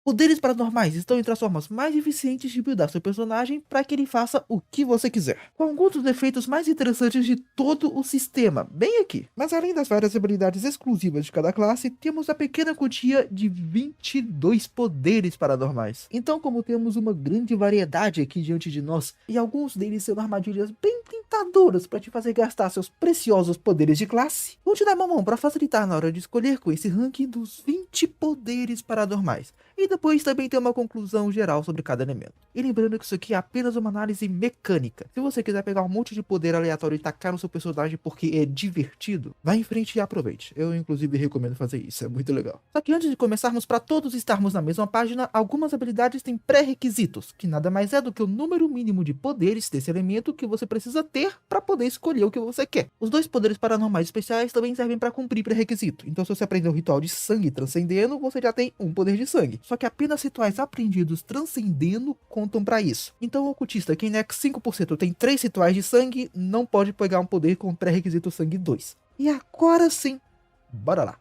Poderes paranormais estão entre as formas mais eficientes de buildar seu personagem para que ele faça o que você quiser, com alguns dos efeitos mais interessantes de todo o sistema, bem aqui. Mas além das várias habilidades exclusivas de cada classe, temos a pequena quantia de 22 poderes paranormais. Então, como temos uma grande variedade aqui diante de nós, e alguns deles sendo armadilhas bem tentadoras para te fazer gastar seus preciosos poderes de classe, vou te dar uma mão para facilitar na hora de escolher com esse ranking dos 20 poderes paranormais. E depois também tem uma conclusão geral sobre cada elemento. E lembrando que isso aqui é apenas uma análise mecânica. Se você quiser pegar um monte de poder aleatório e tacar no seu personagem porque é divertido, vá em frente e aproveite. Eu inclusive recomendo fazer isso, é muito legal. Só que antes de começarmos, para todos estarmos na mesma página, algumas habilidades têm pré-requisitos, que nada mais é do que o número mínimo de poderes desse elemento que você precisa ter para poder escolher o que você quer. Os dois poderes paranormais especiais também servem para cumprir pré-requisito. Então se você aprender o ritual de sangue transcendendo, você já tem um poder de sangue. Só que apenas rituais aprendidos transcendendo contam para isso. Então o ocultista que em Nex 5% tem 3 rituais de sangue, não pode pegar um poder com pré-requisito sangue 2. E agora sim, bora lá.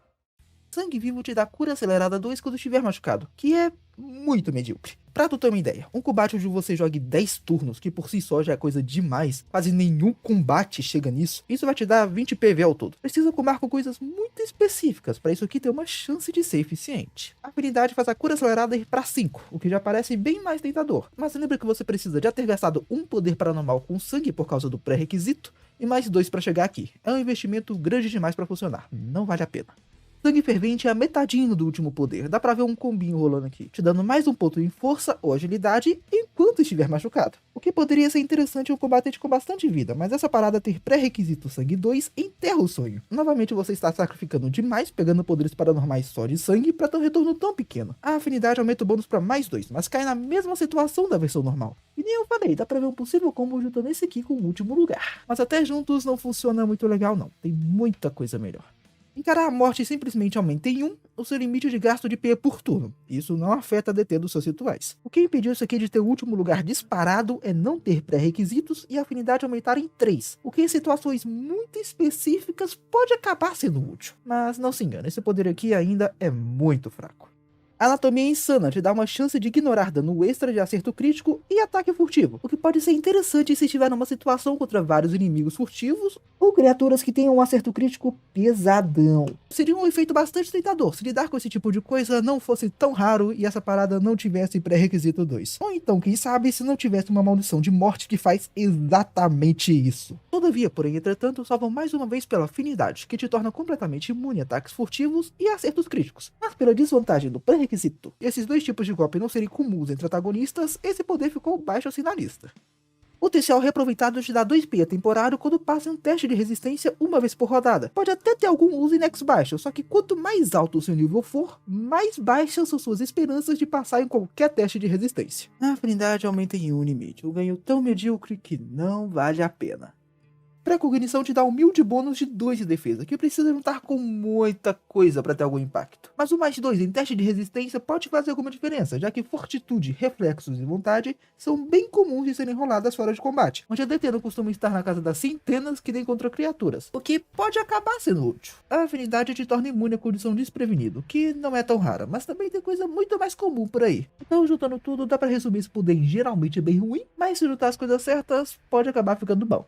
Sangue vivo te dá cura acelerada 2 quando estiver machucado, que é muito medíocre. Pra tu ter uma ideia, um combate onde você jogue 10 turnos, que por si só já é coisa demais, quase nenhum combate chega nisso, isso vai te dar 20 PV ao todo. Precisa combar com coisas muito específicas para isso aqui ter uma chance de ser eficiente. A habilidade faz a cura acelerada ir pra 5, o que já parece bem mais tentador, mas lembra que você precisa já ter gastado um poder paranormal com sangue por causa do pré-requisito, e mais 2 para chegar aqui. É um investimento grande demais para funcionar, não vale a pena. Sangue fervente é a metadinho do último poder, dá pra ver um combinho rolando aqui, te dando mais um ponto em força ou agilidade enquanto estiver machucado. O que poderia ser interessante em um combatente com bastante vida, mas essa parada ter pré-requisito sangue 2 enterra o sonho. Novamente você está sacrificando demais pegando poderes paranormais só de sangue pra ter um retorno tão pequeno. A afinidade aumenta o bônus pra mais 2, mas cai na mesma situação da versão normal. E nem eu falei, dá pra ver um possível combo juntando esse aqui com o último lugar. Mas até juntos não funciona muito legal não, tem muita coisa melhor. Encarar a morte simplesmente aumenta em 1 o seu limite de gasto de P por turno. Isso não afeta a DT dos seus rituais. O que impediu isso aqui de ter o último lugar disparado é não ter pré-requisitos e a afinidade aumentar em 3, o que em situações muito específicas pode acabar sendo útil. Mas não se engane, esse poder aqui ainda é muito fraco. A anatomia insana te dá uma chance de ignorar dano extra de acerto crítico e ataque furtivo, o que pode ser interessante se estiver numa situação contra vários inimigos furtivos ou criaturas que tenham um acerto crítico pesadão. Seria um efeito bastante tentador se lidar com esse tipo de coisa não fosse tão raro e essa parada não tivesse pré-requisito 2. Ou então, quem sabe, se não tivesse uma maldição de morte que faz exatamente isso. Todavia, porém, entretanto, salvam mais uma vez pela afinidade, que te torna completamente imune a ataques furtivos e acertos críticos, mas pela desvantagem do pré-requisito e esses dois tipos de golpe não serem comuns entre antagonistas, esse poder ficou baixo assim na lista. Potencial reaproveitado te dá 2 PA temporário quando passa em um teste de resistência uma vez por rodada. Pode até ter algum uso em Nex baixo, só que quanto mais alto o seu nível for, mais baixas são suas esperanças de passar em qualquer teste de resistência. A afinidade aumenta em 1 limite, um ganho tão medíocre que não vale a pena. Precognição te dá humilde bônus de 2 de defesa, que precisa juntar com muita coisa para ter algum impacto. Mas o mais 2 em teste de resistência pode fazer alguma diferença, já que fortitude, reflexos e vontade são bem comuns de serem roladas fora de combate, onde a DT não costuma estar na casa das centenas que nem contra criaturas, o que pode acabar sendo útil. A afinidade te torna imune à condição desprevenido, que não é tão rara, mas também tem coisa muito mais comum por aí. Então juntando tudo dá para resumir esse poder em geralmente bem ruim, mas se juntar as coisas certas pode acabar ficando bom.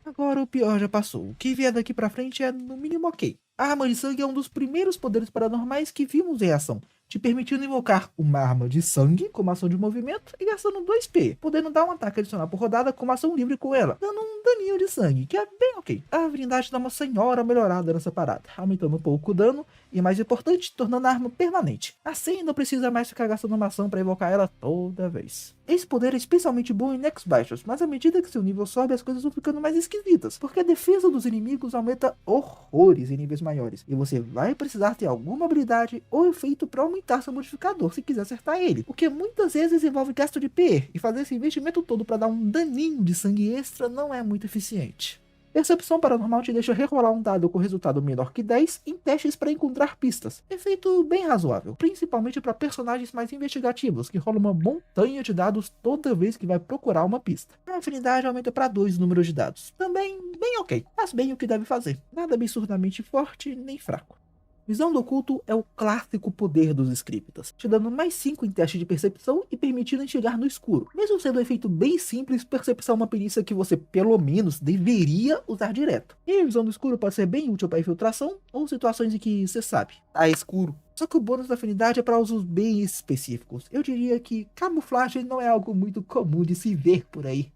Agora o pior já passou, o que vier daqui pra frente é no mínimo ok. A arma de sangue é um dos primeiros poderes paranormais que vimos em ação, te permitindo invocar uma arma de sangue como ação de movimento e gastando 2 P, podendo dar um ataque adicional por rodada como ação livre com ela, dando um daninho de sangue, que é bem ok. A habilidade dá uma senhora melhorada nessa parada, aumentando um pouco o dano e, mais importante, tornando a arma permanente. Assim não precisa mais ficar gastando uma ação para invocar ela toda vez. Esse poder é especialmente bom em Nex baixos, mas à medida que seu nível sobe as coisas vão ficando mais esquisitas, porque a defesa dos inimigos aumenta horrores em níveis maiores, e você vai precisar ter alguma habilidade ou efeito para aumentar seu modificador se quiser acertar ele, o que muitas vezes envolve gasto de PE, e fazer esse investimento todo para dar um daninho de sangue extra não é muito eficiente. Percepção paranormal te deixa rerolar um dado com resultado menor que 10 em testes para encontrar pistas, efeito bem razoável, principalmente para personagens mais investigativos, que rolam uma montanha de dados toda vez que vai procurar uma pista. A afinidade aumenta para 2 números de dados, também bem ok, mas bem o que deve fazer, nada absurdamente forte nem fraco. Visão do oculto é o clássico poder dos scriptas, te dando mais 5 em teste de percepção e permitindo enxergar no escuro. Mesmo sendo um efeito bem simples, percepção é uma perícia que você pelo menos deveria usar direto. E a visão do escuro pode ser bem útil para infiltração ou situações em que você sabe, tá escuro. Só que o bônus da afinidade é para usos bem específicos. Eu diria que camuflagem não é algo muito comum de se ver por aí.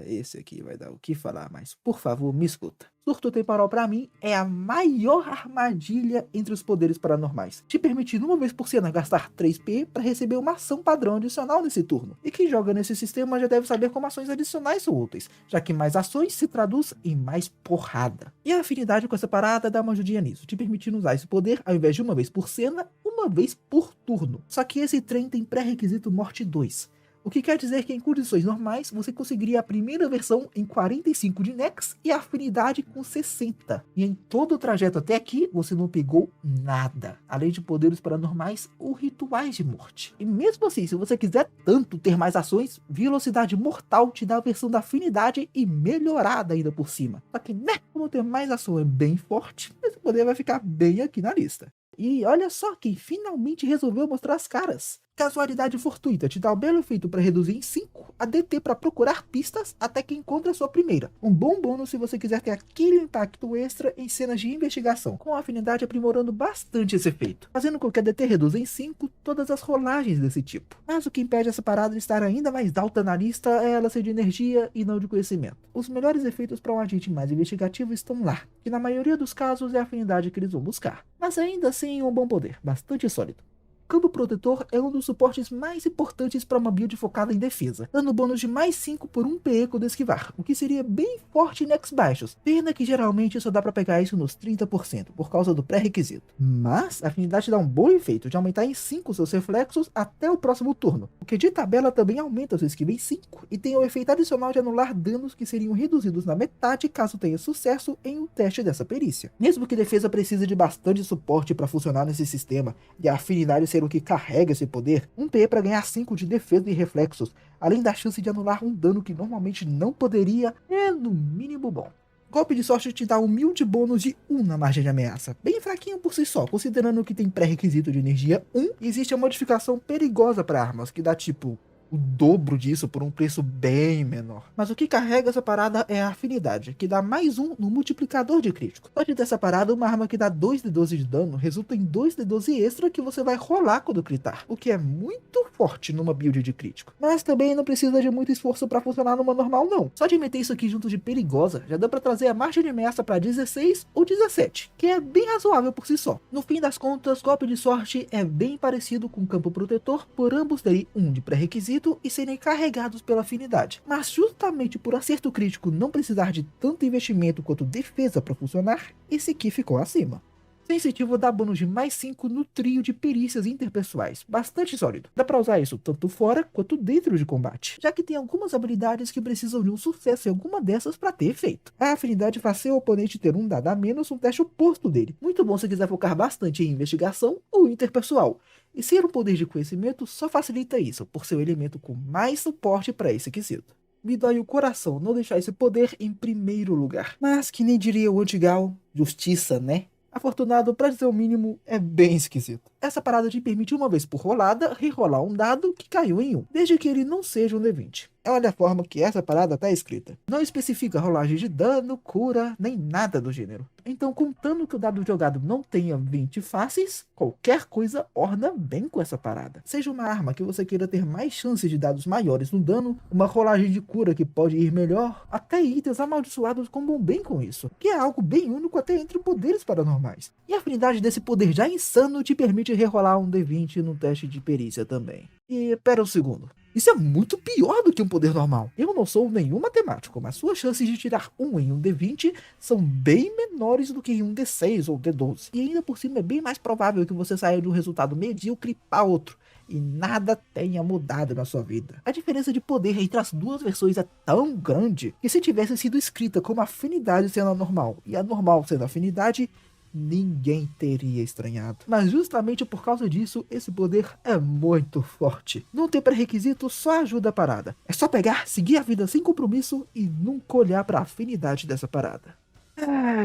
Esse aqui vai dar o que falar, mas por favor, me escuta. Surto temporal pra mim é a maior armadilha entre os poderes paranormais, te permitindo uma vez por cena gastar 3p para receber uma ação padrão adicional nesse turno. E quem joga nesse sistema já deve saber como ações adicionais são úteis, já que mais ações se traduz em mais porrada. E a afinidade com essa parada dá uma ajudinha nisso, te permitindo usar esse poder ao invés de uma vez por cena, uma vez por turno. Só que esse trem tem pré-requisito morte 2. O que quer dizer que em condições normais você conseguiria a primeira versão em 45 de Nex e a afinidade com 60. E em todo o trajeto até aqui você não pegou nada, além de poderes paranormais ou rituais de morte. E mesmo assim, se você quiser tanto ter mais ações, velocidade mortal te dá a versão da afinidade e melhorada ainda por cima. Só que né, como ter mais ação é bem forte, esse poder vai ficar bem aqui na lista. E olha só quem finalmente resolveu mostrar as caras. Casualidade fortuita te dá o belo efeito para reduzir em 5 a DT para procurar pistas até que encontre a sua primeira. Um bom bônus se você quiser ter aquele impacto extra em cenas de investigação, com a afinidade aprimorando bastante esse efeito, fazendo com que a DT reduza em 5 todas as rolagens desse tipo. Mas o que impede essa parada de estar ainda mais alta na lista é ela ser de energia e não de conhecimento. Os melhores efeitos para um agente mais investigativo estão lá, que na maioria dos casos é a afinidade que eles vão buscar. Mas ainda assim um bom poder, bastante sólido. Campo Protetor é um dos suportes mais importantes para uma build focada em defesa, dando bônus de mais 5 por 1 PE quando esquivar, o que seria bem forte em Nex baixos. Pena que geralmente só dá para pegar isso nos 30%, por causa do pré-requisito. Mas a afinidade dá um bom efeito de aumentar em 5 seus reflexos até o próximo turno, o que de tabela também aumenta sua esquiva em 5, e tem o efeito adicional de anular danos que seriam reduzidos na metade caso tenha sucesso em um teste dessa perícia. Mesmo que defesa precise de bastante suporte para funcionar nesse sistema, e a afinidade ser o que carrega esse poder, um PE para ganhar 5 de defesa e reflexos, além da chance de anular um dano que normalmente não poderia, é no mínimo bom. Golpe de sorte te dá um humilde bônus de 1 na margem de ameaça, bem fraquinho por si só, considerando que tem pré-requisito de energia 1, e existe a modificação perigosa para armas, que dá tipo o dobro disso por um preço bem menor. Mas o que carrega essa parada é a afinidade, que dá mais 1 no multiplicador de crítico. Pode dessa parada, uma arma que dá 2d12 de dano resulta em 2d12 extra que você vai rolar quando critar, o que é muito forte numa build de crítico. Mas também não precisa de muito esforço para funcionar numa normal não. Só de meter isso aqui junto de perigosa, já dá para trazer a margem de ameaça para 16 ou 17, que é bem razoável por si só. No fim das contas, golpe de sorte é bem parecido com campo protetor, por ambos terem 1 de pré-requisito e serem carregados pela afinidade. Mas justamente por acerto crítico não precisar de tanto investimento quanto defesa para funcionar, esse aqui ficou acima. Sensitivo dá bônus de mais 5 no trio de perícias interpessoais, bastante sólido. Dá pra usar isso tanto fora quanto dentro de combate, já que tem algumas habilidades que precisam de um sucesso em alguma dessas para ter efeito. A afinidade faz seu oponente ter um dado a menos no teste oposto dele, muito bom se quiser focar bastante em investigação ou interpessoal. E ser um poder de conhecimento só facilita isso, por ser o elemento com mais suporte para esse quesito. Me dói o coração não deixar esse poder em primeiro lugar, mas que nem diria o Antigal, justiça, né? Afortunado, pra dizer o mínimo, é bem esquisito. Essa parada te permite uma vez por rolada, rerolar um dado que caiu em 1, desde que ele não seja um D20. Olha a forma que essa parada tá escrita. Não especifica rolagem de dano, cura, nem nada do gênero. Então, contando que o dado jogado não tenha 20 faces, qualquer coisa orna bem com essa parada. Seja uma arma que você queira ter mais chances de dados maiores no dano, uma rolagem de cura que pode ir melhor, até itens amaldiçoados combam bem com isso, que é algo bem único até entre poderes paranormais. E a afinidade desse poder já insano te permite rerolar um D20 no teste de perícia também. E pera um segundo. Isso é muito pior do que um poder normal. Eu não sou nenhum matemático, mas suas chances de tirar 1 em um D20 são bem menores do que em um D6 ou D12. E ainda por cima é bem mais provável que você saia de um resultado medíocre para outro, e nada tenha mudado na sua vida. A diferença de poder entre as duas versões é tão grande que se tivesse sido escrita como afinidade sendo a normal e a normal sendo a afinidade, ninguém teria estranhado. Mas justamente por causa disso, esse poder é muito forte. Não ter pré-requisito só ajuda a parada. É só pegar, seguir a vida sem compromisso e nunca olhar para a afinidade dessa parada.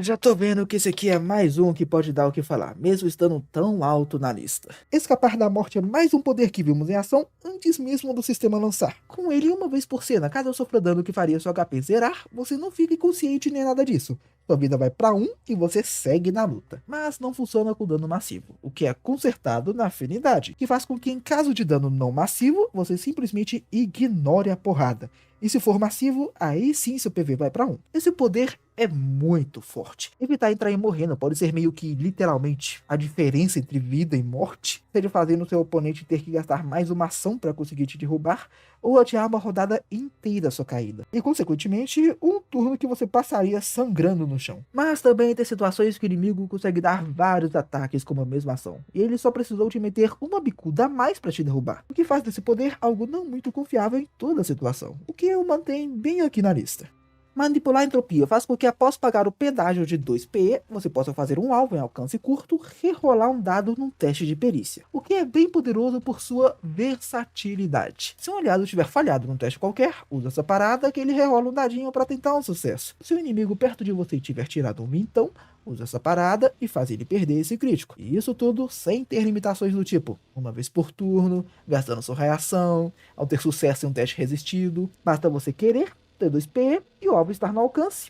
Já tô vendo que esse aqui é mais um que pode dar o que falar, mesmo estando tão alto na lista. Escapar da morte é mais um poder que vimos em ação antes mesmo do sistema lançar. Com ele, uma vez por cena, caso eu sofra dano que faria seu HP zerar, você não fica inconsciente nem nada disso. Sua vida vai pra 1 e você segue na luta. Mas não funciona com dano massivo, o que é consertado na afinidade, que faz com que em caso de dano não massivo, você simplesmente ignore a porrada. E se for massivo, aí sim seu PV vai pra 1. Esse poder é muito forte. Evitar entrar e morrendo pode ser meio que, literalmente, a diferença entre vida e morte, seja fazendo seu oponente ter que gastar mais uma ação para conseguir te derrubar, ou adiar uma rodada inteira sua caída. E, consequentemente, um turno que você passaria sangrando no chão. Mas também tem situações que o inimigo consegue dar vários ataques com a mesma ação, e ele só precisou te meter uma bicuda a mais para te derrubar, o que faz desse poder algo não muito confiável em toda a situação, o que eu mantenho bem aqui na lista. Manipular a entropia faz com que após pagar o pedágio de 2 PE, você possa fazer um alvo em alcance curto, rerolar um dado num teste de perícia, o que é bem poderoso por sua versatilidade. Se um aliado tiver falhado num teste qualquer, usa essa parada que ele rerola um dadinho para tentar um sucesso. Se o inimigo perto de você tiver tirado um vintão, usa essa parada e faz ele perder esse crítico. E isso tudo sem ter limitações do tipo, uma vez por turno, gastando sua reação, ao ter sucesso em um teste resistido, basta você querer, ter 2 PE e o alvo estar no alcance,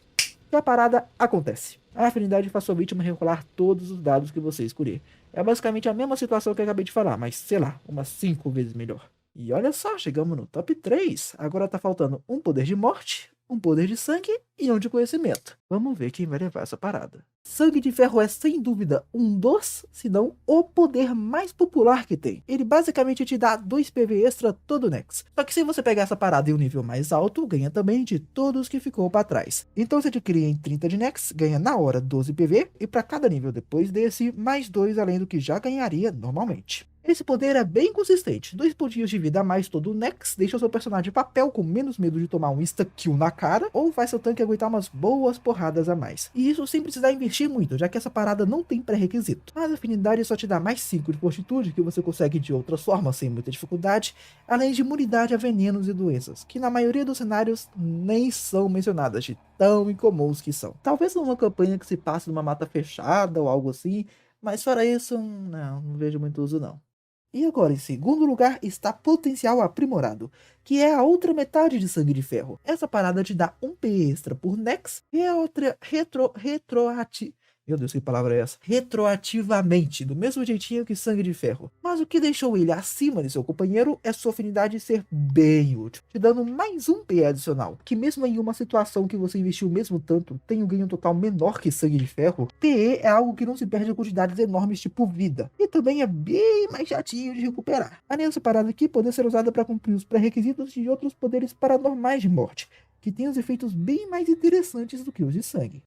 e a parada acontece. A afinidade faz sua vítima rerolar todos os dados que você escolher. É basicamente a mesma situação que eu acabei de falar, mas sei lá, umas 5 vezes melhor. E olha só, chegamos no top 3. Agora tá faltando um poder de morte, um poder de sangue e um de conhecimento. Vamos ver quem vai levar essa parada. Sangue de Ferro é sem dúvida um dos, se não o poder mais popular que tem. Ele basicamente te dá 2 PV extra todo Nex. Só que se você pegar essa parada em um nível mais alto, ganha também de todos que ficou para trás. Então você adquire em 30 de Nex, ganha na hora 12 PV e para cada nível depois desse, mais 2 além do que já ganharia normalmente. Esse poder é bem consistente. 2 pontinhos de vida a mais todo Nex deixa o seu personagem de papel com menos medo de tomar um insta-kill na cara, ou faz seu tanque aguentar umas boas porradas a mais. E isso sem precisar investir muito, já que essa parada não tem pré-requisito. Mas a afinidade só te dá mais 5 de fortitude, que você consegue de outras formas sem muita dificuldade, além de imunidade a venenos e doenças, que na maioria dos cenários nem são mencionadas, de tão incomuns que são. Talvez numa campanha que se passe numa mata fechada ou algo assim, mas fora isso, não vejo muito uso não. E agora, em segundo lugar, está Potencial Aprimorado, que é a outra metade de Sangue de Ferro. Essa parada te dá um P extra por Nex e a outra Meu Deus, que palavra é essa? Retroativamente, do mesmo jeitinho que Sangue de Ferro. Mas o que deixou ele acima de seu companheiro é sua afinidade ser bem útil, te dando mais um PE adicional, que mesmo em uma situação que você investiu o mesmo tanto, tem um ganho total menor que Sangue de Ferro, PE é algo que não se perde em quantidades enormes tipo vida, e também é bem mais chatinho de recuperar. Além dessa parada aqui, poder ser usada para cumprir os pré-requisitos de outros poderes paranormais de morte, que tem os efeitos bem mais interessantes do que os de sangue.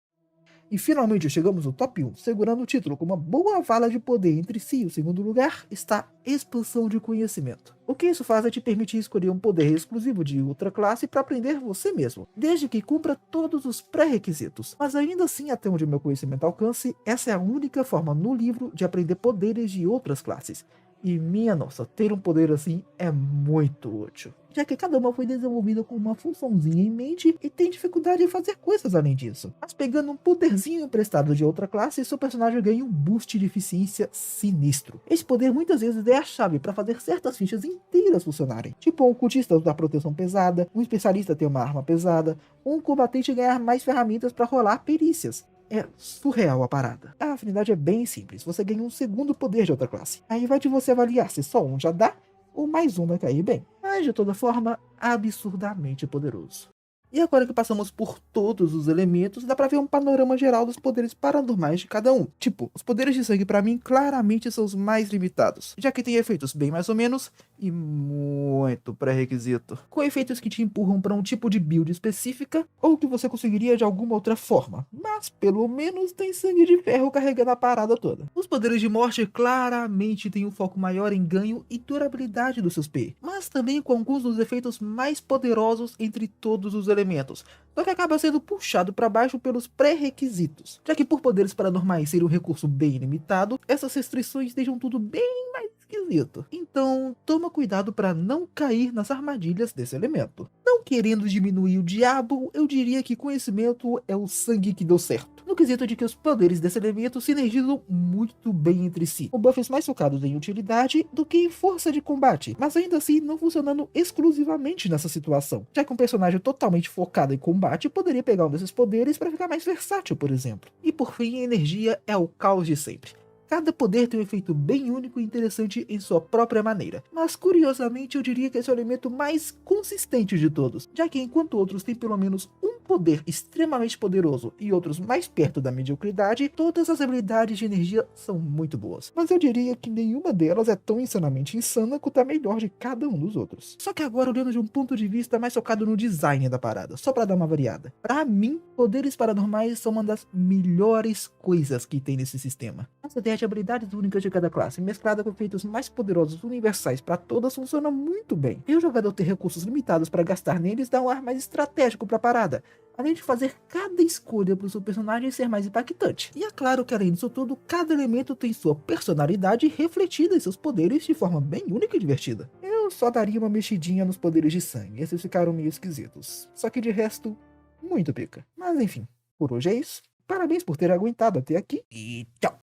E finalmente chegamos no top 1, segurando o título com uma boa vala de poder entre si e o segundo lugar, está Expansão de Conhecimento. O que isso faz é te permitir escolher um poder exclusivo de outra classe para aprender você mesmo, desde que cumpra todos os pré-requisitos. Mas ainda assim, até onde meu conhecimento alcance, essa é a única forma no livro de aprender poderes de outras classes. E minha nossa, ter um poder assim é muito útil, já que cada uma foi desenvolvida com uma funçãozinha em mente e tem dificuldade em fazer coisas além disso. Mas pegando um poderzinho emprestado de outra classe, seu personagem ganha um boost de eficiência sinistro. Esse poder muitas vezes é a chave para fazer certas fichas inteiras funcionarem, tipo um cultista usar proteção pesada, um especialista ter uma arma pesada, ou um combatente ganhar mais ferramentas para rolar perícias. É surreal a parada. A afinidade é bem simples, você ganha um segundo poder de outra classe. Aí vai de você avaliar se só um já dá, ou mais um vai cair bem. Mas de toda forma, absurdamente poderoso. E agora que passamos por todos os elementos, dá pra ver um panorama geral dos poderes paranormais de cada um. Tipo, os poderes de sangue pra mim claramente são os mais limitados, já que tem efeitos bem mais ou menos e muito pré-requisito, com efeitos que te empurram pra um tipo de build específica ou que você conseguiria de alguma outra forma, mas pelo menos tem Sangue de Ferro carregando a parada toda. Os poderes de morte claramente têm um foco maior em ganho e durabilidade dos seus P, mas também com alguns dos efeitos mais poderosos entre todos os elementos, só que acaba sendo puxado para baixo pelos pré-requisitos, já que por poderes paranormais ser um recurso bem limitado, essas restrições deixam tudo bem mais esquisito. Então toma cuidado para não cair nas armadilhas desse elemento. Não querendo diminuir o diabo, eu diria que conhecimento é o sangue que deu certo. No quesito de que os poderes desse elemento se energizam muito bem entre si, com buffs mais focados em utilidade do que em força de combate, mas ainda assim não funcionando exclusivamente nessa situação, já que um personagem totalmente focado em combate poderia pegar um desses poderes para ficar mais versátil, por exemplo. E por fim, a energia é o caos de sempre. Cada poder tem um efeito bem único e interessante em sua própria maneira, mas curiosamente eu diria que esse é o elemento mais consistente de todos, já que enquanto outros têm pelo menos um poder extremamente poderoso e outros mais perto da mediocridade, todas as habilidades de energia são muito boas. Mas eu diria que nenhuma delas é tão insanamente insana quanto a melhor de cada um dos outros. Só que agora olhando de um ponto de vista mais focado no design da parada, só pra dar uma variada. Pra mim, poderes paranormais são uma das melhores coisas que tem nesse sistema. Essa ideia de habilidades únicas de cada classe, mesclada com efeitos mais poderosos universais para todas, funciona muito bem. E o jogador ter recursos limitados para gastar neles dá um ar mais estratégico para a parada, além de fazer cada escolha para o seu personagem ser mais impactante. E é claro que além disso tudo, cada elemento tem sua personalidade refletida em seus poderes de forma bem única e divertida. Eu só daria uma mexidinha nos poderes de sangue, esses ficaram meio esquisitos. Só que de resto, muito pica. Mas enfim, por hoje é isso. Parabéns por ter aguentado até aqui e tchau!